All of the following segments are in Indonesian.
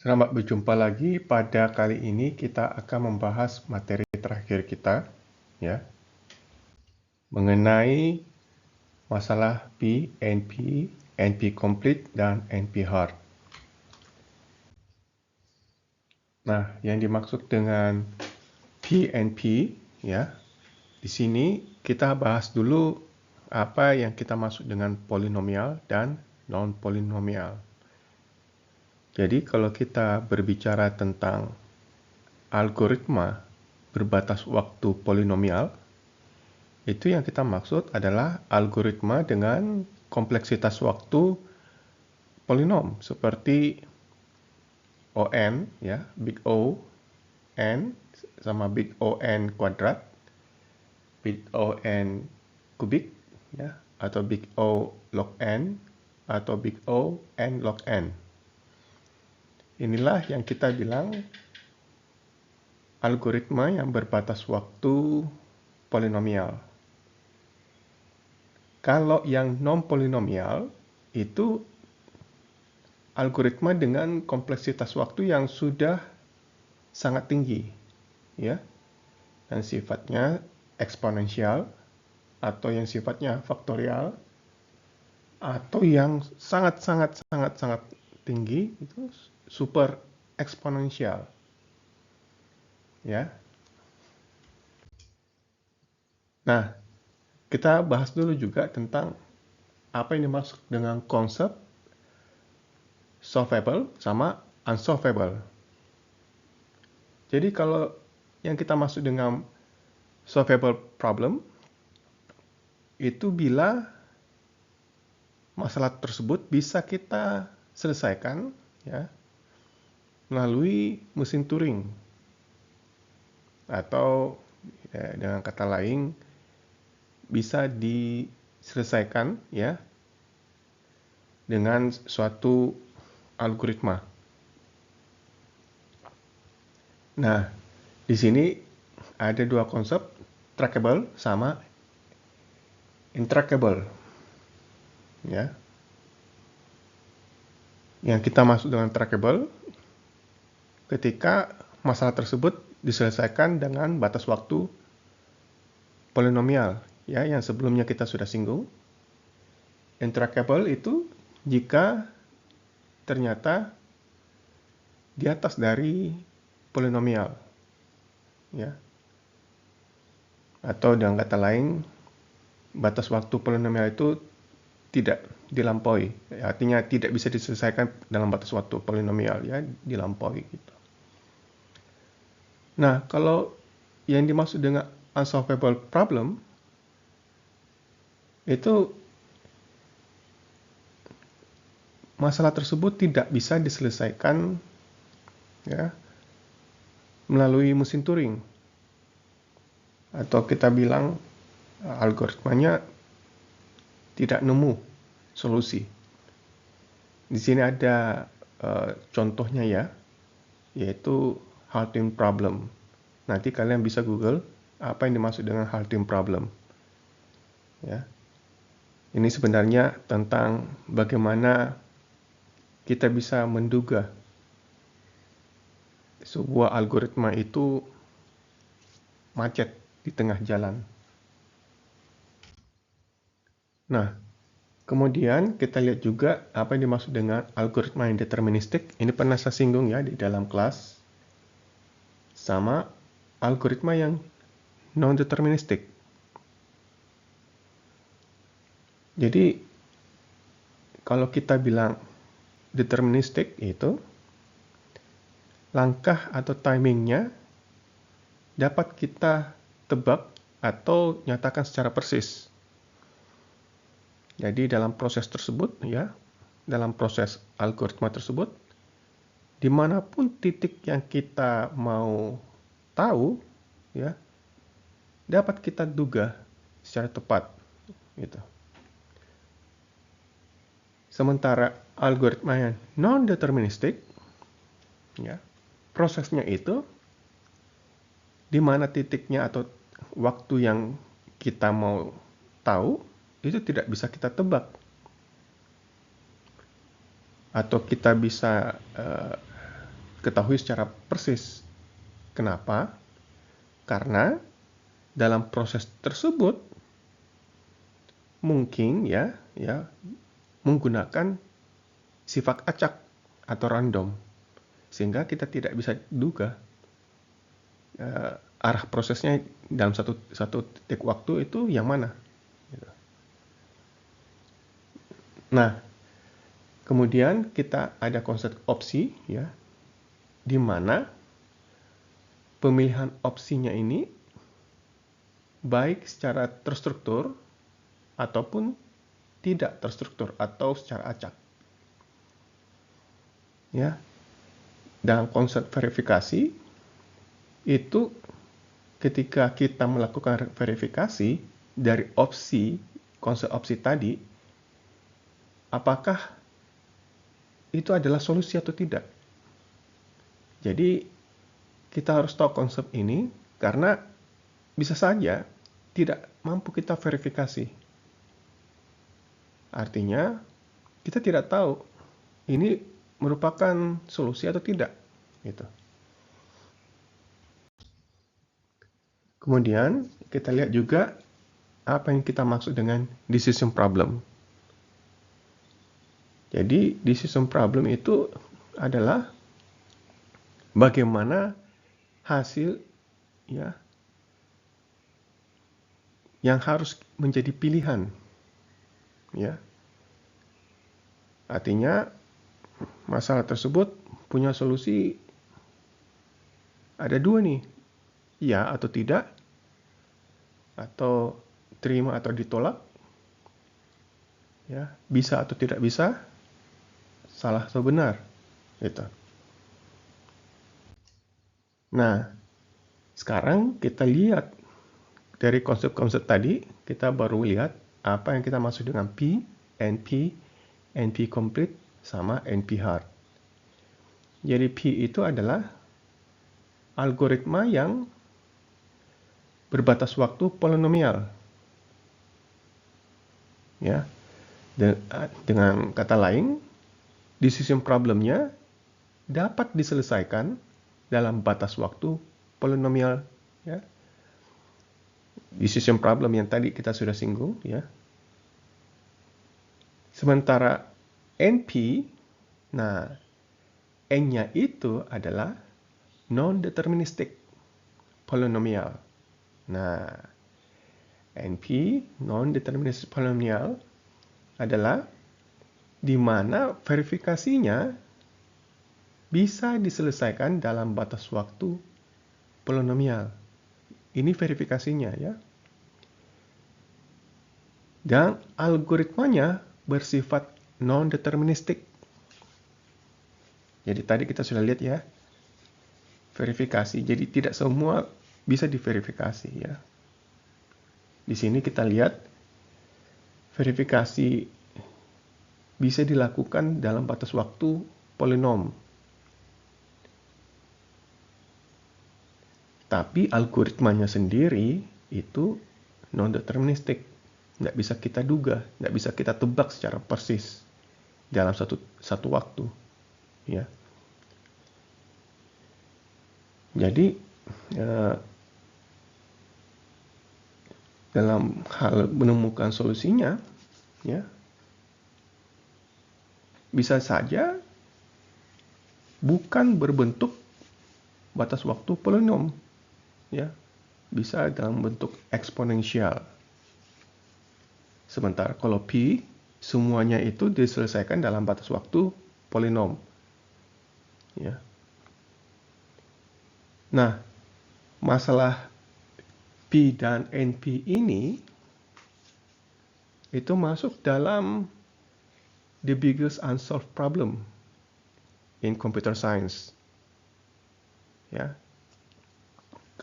Selamat berjumpa lagi. Pada kali ini kita akan membahas materi terakhir kita, ya, mengenai masalah PNP, NP complete dan NP hard. Nah, yang dimaksud dengan PNP, ya, di sini kita bahas dulu apa yang kita maksud dengan polinomial dan non-polinomial. Jadi kalau kita berbicara tentang algoritma berbatas waktu polinomial, itu yang kita maksud adalah algoritma dengan kompleksitas waktu polinom seperti ON, ya, big O n sama big O n kuadrat, big O n kubik, ya, atau big O log n atau big O n log n. Inilah yang kita bilang algoritma yang berbatas waktu polinomial. Kalau yang non-polinomial itu algoritma dengan kompleksitas waktu yang sudah sangat tinggi, ya, dan sifatnya eksponensial atau yang sifatnya faktorial atau yang sangat tinggi itu super eksponensial, ya. Nah, kita bahas dulu juga tentang apa yang dimaksud dengan konsep solvable sama unsolvable. Jadi kalau yang kita maksud dengan solvable problem itu bila masalah tersebut bisa kita selesaikan, ya, melalui mesin Turing, atau ya, dengan kata lain bisa diselesaikan, ya, dengan suatu algoritma. Nah, di sini ada dua konsep, trackable sama intractable, ya. Yang kita maksud dengan trackable ketika masalah tersebut diselesaikan dengan batas waktu polinomial, ya, yang sebelumnya kita sudah singgung. Intractable itu jika ternyata di atas dari polinomial, ya, atau dengan kata lain batas waktu polinomial itu tidak dilampaui, artinya tidak bisa diselesaikan dalam batas waktu polinomial, ya, dilampaui gitu. Nah, kalau yang dimaksud dengan unsolvable problem itu masalah tersebut tidak bisa diselesaikan, ya, melalui mesin Turing, atau kita bilang algoritmanya tidak nemu solusi. Di sini ada contohnya, ya, yaitu halting problem. Nanti kalian bisa Google apa yang dimaksud dengan halting problem, ya. Ini sebenarnya tentang bagaimana kita bisa menduga sebuah algoritma itu macet di tengah jalan. Nah, kemudian kita lihat juga apa yang dimaksud dengan algoritma yang deterministik. Ini pernah saya singgung, ya, di dalam kelas. Sama algoritma yang non-deterministik. Jadi, kalau kita bilang deterministik itu langkah atau timingnya dapat kita tebak atau nyatakan secara persis. Jadi dalam proses tersebut, ya, dalam proses algoritma tersebut, dimanapun titik yang kita mau tahu, ya, dapat kita duga secara tepat, gitu. Sementara algoritma yang non-deterministik, ya, prosesnya itu di mana titiknya atau waktu yang kita mau tahu itu tidak bisa kita tebak, atau kita bisa ketahui secara persis. Kenapa? Karena dalam proses tersebut mungkin ya menggunakan sifat acak atau random, sehingga kita tidak bisa duga arah prosesnya dalam satu titik waktu itu yang mana. Nah, kemudian kita ada konsep opsi, ya, di mana pemilihan opsinya ini baik secara terstruktur ataupun tidak terstruktur atau secara acak. Ya, dalam konsep verifikasi itu ketika kita melakukan verifikasi dari opsi, konsep opsi tadi, apakah itu adalah solusi atau tidak. Jadi kita harus tahu konsep ini karena bisa saja tidak mampu kita verifikasi. Artinya kita tidak tahu ini merupakan solusi atau tidak, gitu. Kemudian kita lihat juga apa yang kita maksud dengan decision problem. Jadi decision problem itu adalah bagaimana hasil, ya, yang harus menjadi pilihan, ya. Artinya masalah tersebut punya solusi ada dua nih, ya atau tidak, atau terima atau ditolak, ya, bisa atau tidak bisa, salah atau benar, gitu. Nah, sekarang kita lihat dari konsep-konsep tadi, kita baru lihat apa yang kita maksud dengan P, NP, NP complete, sama NP hard. Jadi P itu adalah algoritma yang berbatas waktu polinomial. Ya, dengan kata lain, decision problemnya dapat diselesaikan dalam batas waktu polinomial. Ya, decision problem yang tadi kita sudah singgung. Ya, sementara NP, nah N-nya itu adalah non-deterministic polynomial. Nah, NP, non-deterministic polynomial, adalah di mana verifikasinya bisa diselesaikan dalam batas waktu polinomial. Ini verifikasinya, ya. Dan algoritmanya bersifat non-deterministic. Jadi tadi kita sudah lihat, ya, verifikasi. Jadi tidak semua bisa diverifikasi, ya. Di sini kita lihat verifikasi bisa dilakukan dalam batas waktu polinom. Tapi algoritmanya sendiri itu non-deterministic. Nggak bisa kita duga, nggak bisa kita tebak secara persis dalam satu waktu. Ya. Jadi dalam hal menemukan solusinya, ya, bisa saja bukan berbentuk batas waktu polinom, ya, bisa dalam bentuk eksponensial. Sementara kalau P, semuanya itu diselesaikan dalam batas waktu polinom. Ya. Nah, masalah P dan NP ini itu masuk dalam the biggest unsolved problem in computer science. Ya.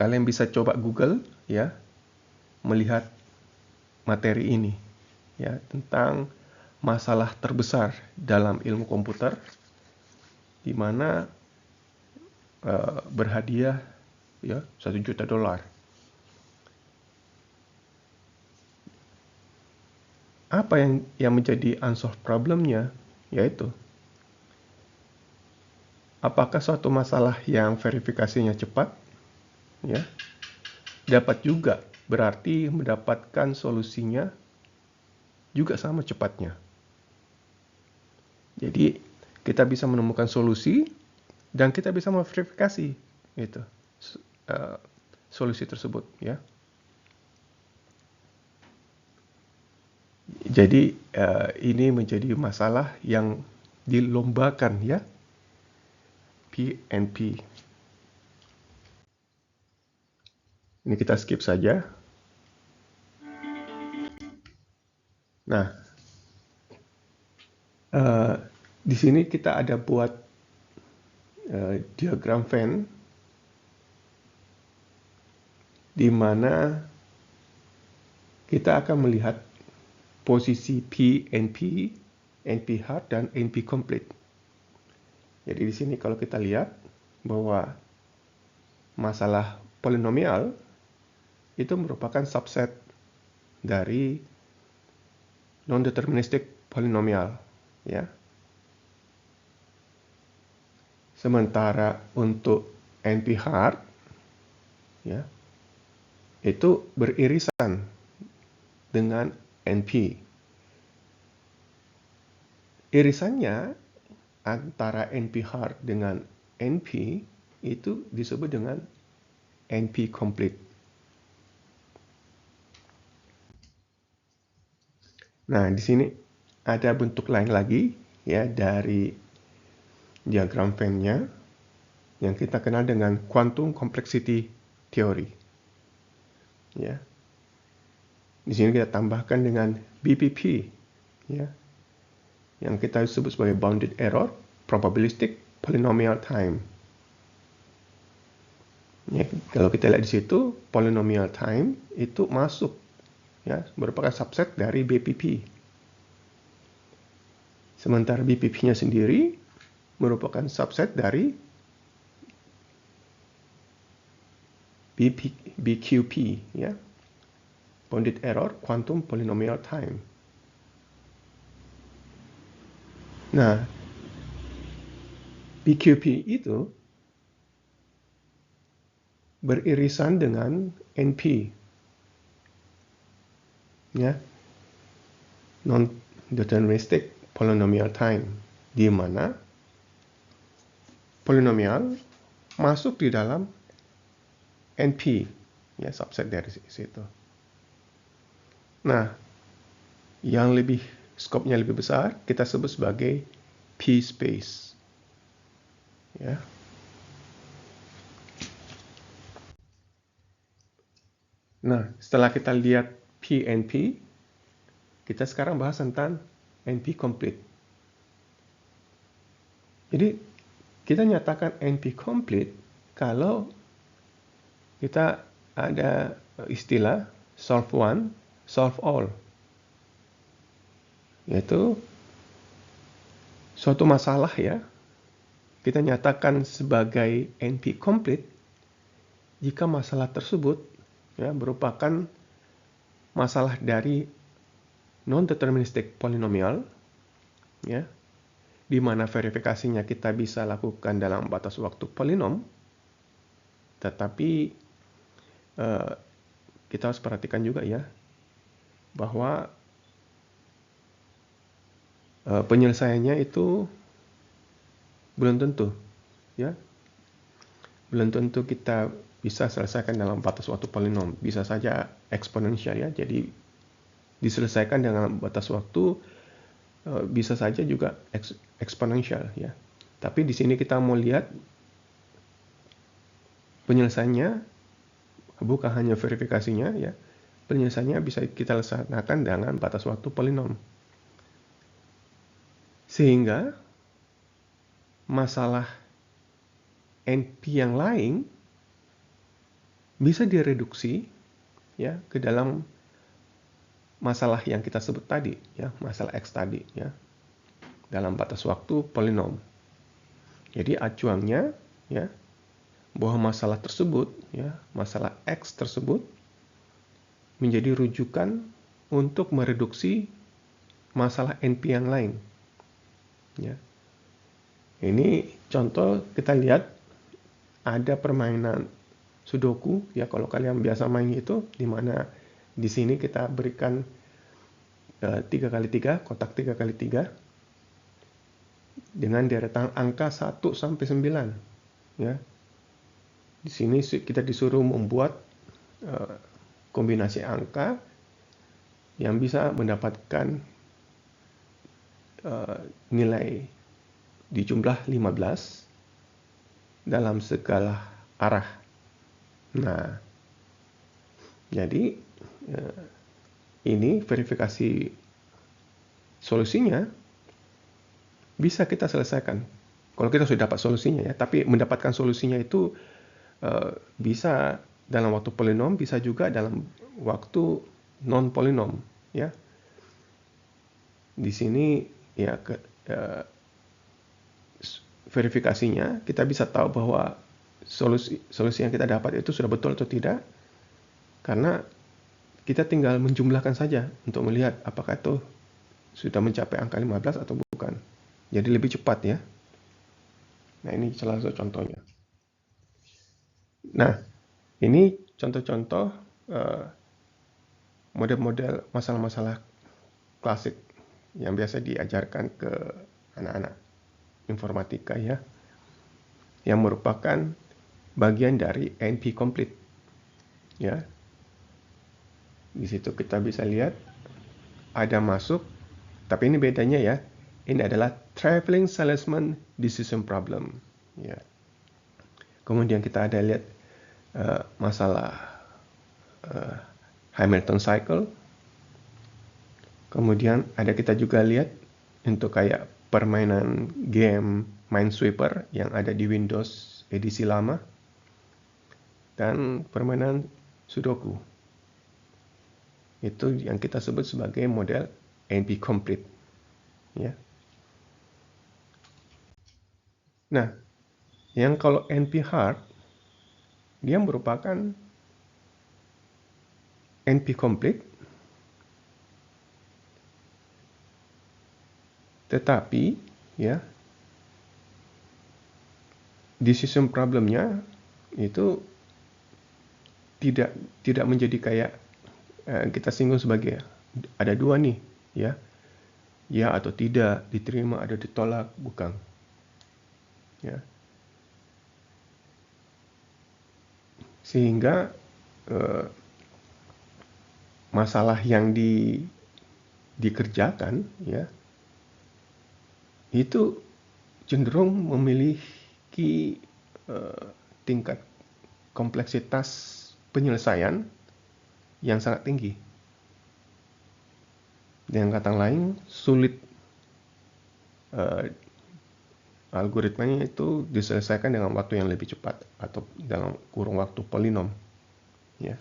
Kalian bisa coba Google, ya, melihat materi ini, ya, tentang masalah terbesar dalam ilmu komputer, di mana berhadiah, ya, $1 juta. Apa yang menjadi unsolved problemnya, yaitu apakah suatu masalah yang verifikasinya cepat, ya, dapat juga berarti mendapatkan solusinya juga sama cepatnya. Jadi kita bisa menemukan solusi dan kita bisa memverifikasi itu solusi tersebut, ya. Jadi ini menjadi masalah yang dilombakan, ya, PNP. Ini kita skip saja. Nah, di sini kita ada buat diagram Venn di mana kita akan melihat posisi PNP, NP hard, dan NP complete. Jadi di sini kalau kita lihat bahwa masalah polinomial itu merupakan subset dari non-deterministic polinomial, ya. Sementara untuk NP hard, ya, itu beririsan dengan NP. Irisannya antara NP hard dengan NP itu disebut dengan NP complete. Nah, di sini ada bentuk lain lagi, ya, dari diagram Venn-nya yang kita kenal dengan quantum complexity theory. Ya. Di sini kita tambahkan dengan BPP, ya, yang kita sebut sebagai bounded error probabilistic polynomial time. Ya, kalau kita lihat di situ, polynomial time itu masuk, ya, merupakan subset dari BPP. Sementara BPP-nya sendiri merupakan subset dari BQP, ya, bounded error quantum polynomial time. Nah, BQP itu beririsan dengan NP, ya, non-deterministic polynomial time, di mana polinomial masuk di dalam NP, ya, subset dari situ. Nah, yang lebih skopnya lebih besar kita sebut sebagai P-space, ya. Nah, setelah kita lihat PNP, kita sekarang bahas tentang NP complete. Jadi kita nyatakan NP complete kalau kita ada istilah solve one, solve all. Yaitu suatu masalah, ya, kita nyatakan sebagai NP complete jika masalah tersebut, ya, merupakan masalah dari non-deterministic polynomial, ya, di mana verifikasinya kita bisa lakukan dalam batas waktu polinom, tetapi kita harus perhatikan juga, ya, bahwa penyelesaiannya itu belum tentu, ya, belum tentu kita bisa selesaikan dalam batas waktu polinom. Bisa saja eksponensial, ya, jadi diselesaikan dengan batas waktu, bisa saja juga eksponensial, ya. Tapi di sini kita mau lihat penyelesaiannya bukan hanya verifikasinya, ya, penyelesaiannya bisa kita laksanakan dengan batas waktu polinom. Sehingga masalah NP yang lain bisa direduksi, ya, ke dalam masalah yang kita sebut tadi, ya, masalah X tadi, ya, dalam batas waktu polinom. Jadi acuannya, ya, bahwa masalah tersebut, ya, masalah X tersebut menjadi rujukan untuk mereduksi masalah NP yang lain, ya. Ini contoh kita lihat ada permainan Sudoku ya, kalau kalian biasa main itu, di mana di sini kita berikan 3x3, kotak 3x3 dengan deretan angka 1 sampai 9 ya. Di sini kita disuruh membuat kombinasi angka yang bisa mendapatkan nilai di jumlah 15 dalam segala arah. Nah, jadi ini verifikasi solusinya bisa kita selesaikan kalau kita sudah dapat solusinya ya. Tapi mendapatkan solusinya itu bisa dalam waktu polinom, bisa juga dalam waktu non polinom ya. Di sini ya verifikasinya kita bisa tahu bahwa solusi yang kita dapat itu sudah betul atau tidak, karena kita tinggal menjumlahkan saja untuk melihat apakah itu sudah mencapai angka 15 atau bukan. Jadi lebih cepat ya. Nah, ini salah satu contohnya. Nah, ini contoh-contoh model-model masalah-masalah klasik yang biasa diajarkan ke anak-anak informatika ya, yang merupakan bagian dari NP complete ya. Di situ kita bisa lihat ada masuk, tapi ini bedanya ya. Ini adalah traveling salesman decision problem ya. Kemudian kita ada lihat masalah Hamilton cycle. Kemudian ada kita juga lihat untuk kayak permainan game Minesweeper yang ada di Windows edisi lama, dan permainan Sudoku. Itu yang kita sebut sebagai model NP complete ya. Nah, yang kalau NP hard, dia merupakan NP complete, tetapi ya decision problemnya itu tidak menjadi kayak kita singgung sebagai ada dua nih ya atau tidak, diterima atau ditolak, bukan ya. Sehingga masalah yang dikerjakan ya itu cenderung memiliki tingkat kompleksitas penyelesaian yang sangat tinggi. Dengan kata lain, sulit algoritmanya itu diselesaikan dengan waktu yang lebih cepat atau dalam kurun waktu polinom ya.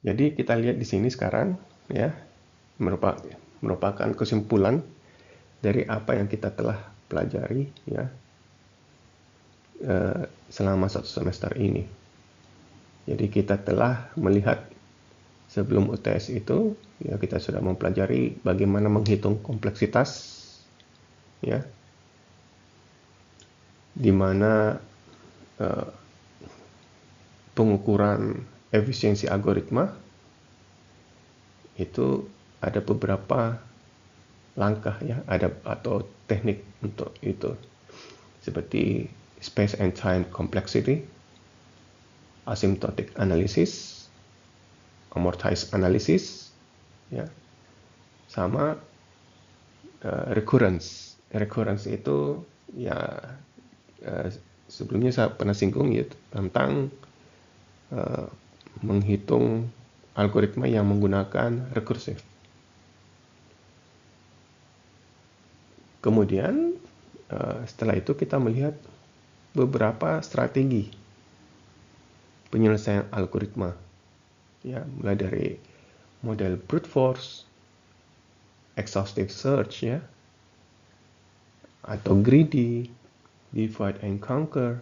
Jadi kita lihat di sini sekarang ya, merupakan kesimpulan dari apa yang kita telah pelajari ya selama satu semester ini. Jadi kita telah melihat sebelum UTS itu ya, kita sudah mempelajari bagaimana menghitung kompleksitas ya, di mana pengukuran efisiensi algoritma itu ada beberapa langkah ya, ada atau teknik untuk itu, seperti space and time complexity, asymptotic analysis, amortized analysis ya, sama recurrence. Recurrence itu ya sebelumnya saya pernah singgung ya, tentang menghitung algoritma yang menggunakan rekursif. Kemudian setelah itu kita melihat beberapa strategi penyelesaian algoritma ya, mulai dari model brute force, exhaustive search ya, atau greedy, divide and conquer,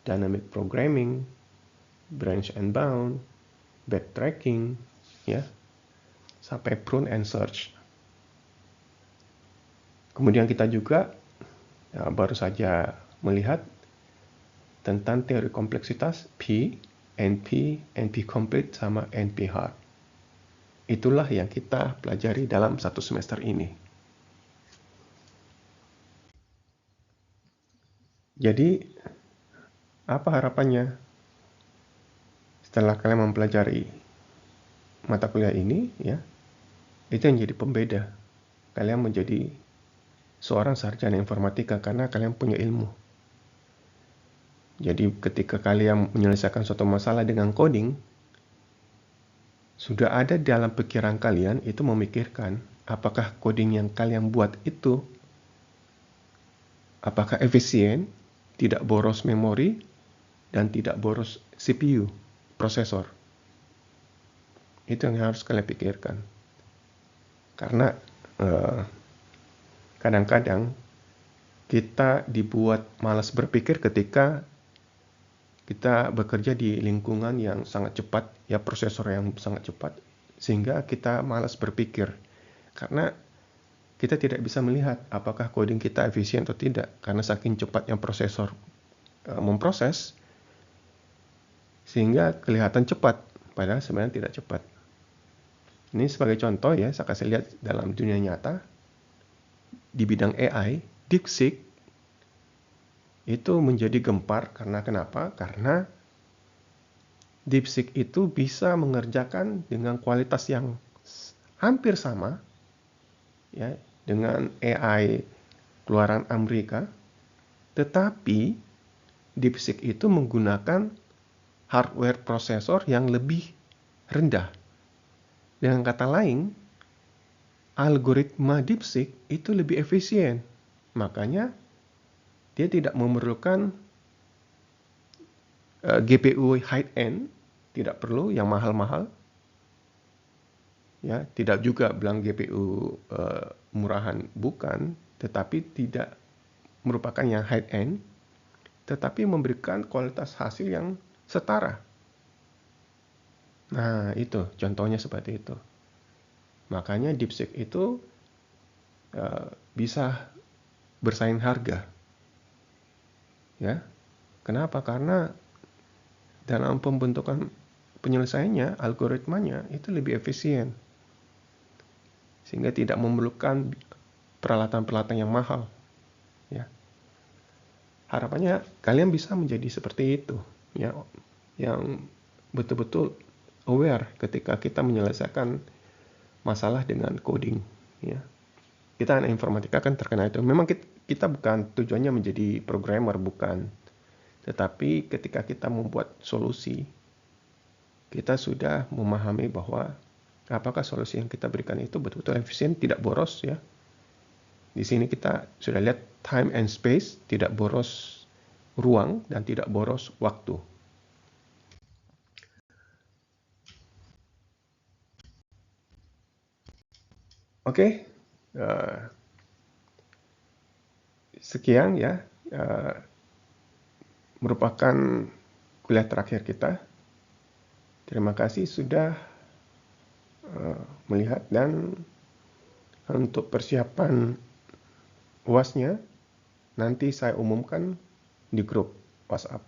dynamic programming, branch and bound, backtracking ya, sampai prune and search. Kemudian kita juga baru saja melihat tentang teori kompleksitas P, NP, NP complete sama NP hard. Itulah yang kita pelajari dalam satu semester ini. Jadi, apa harapannya setelah kalian mempelajari mata kuliah ini, ya? Itu yang jadi pembeda. Kalian menjadi seorang sarjana informatika karena kalian punya ilmu. Jadi ketika kalian menyelesaikan suatu masalah dengan coding, sudah ada dalam pikiran kalian itu memikirkan apakah coding yang kalian buat itu apakah efisien, tidak boros memori, dan tidak boros CPU, prosesor. Itu yang harus kalian pikirkan. Karena kadang-kadang kita dibuat malas berpikir ketika kita bekerja di lingkungan yang sangat cepat, ya prosesor yang sangat cepat, sehingga kita malas berpikir. Karena kita tidak bisa melihat apakah coding kita efisien atau tidak, karena saking cepatnya prosesor memproses, sehingga kelihatan cepat, padahal sebenarnya tidak cepat. Ini sebagai contoh ya, saya kasih lihat dalam dunia nyata, di bidang AI, DeepSeek itu menjadi gempar karena kenapa? Karena DeepSeek itu bisa mengerjakan dengan kualitas yang hampir sama ya dengan AI keluaran Amerika, tetapi DeepSeek itu menggunakan hardware prosesor yang lebih rendah. Dengan kata lain, algoritma DeepSeek itu lebih efisien. Makanya dia tidak memerlukan GPU high-end, tidak perlu yang mahal-mahal. Ya, tidak juga bilang GPU murahan, bukan, tetapi tidak merupakan yang high-end, tetapi memberikan kualitas hasil yang setara. Nah, itu contohnya seperti itu. Makanya DeepSeek itu bisa bersaing harga. Ya, kenapa? Karena dalam pembentukan penyelesaiannya, algoritmanya itu lebih efisien, sehingga tidak memerlukan peralatan-peralatan yang mahal. Ya, harapannya kalian bisa menjadi seperti itu, ya, yang betul-betul aware ketika kita menyelesaikan masalah dengan coding. Ya, kita anak informatika kan terkena itu. Memang kita bukan tujuannya menjadi programmer, bukan. Tetapi ketika kita membuat solusi, kita sudah memahami bahwa apakah solusi yang kita berikan itu betul-betul efisien, tidak boros ya. Di sini kita sudah lihat time and space, tidak boros ruang dan tidak boros waktu. Oke. Sekian ya. Merupakan kuliah terakhir kita. Terima kasih sudah melihat, dan untuk persiapan UAS-nya nanti saya umumkan di grup WhatsApp.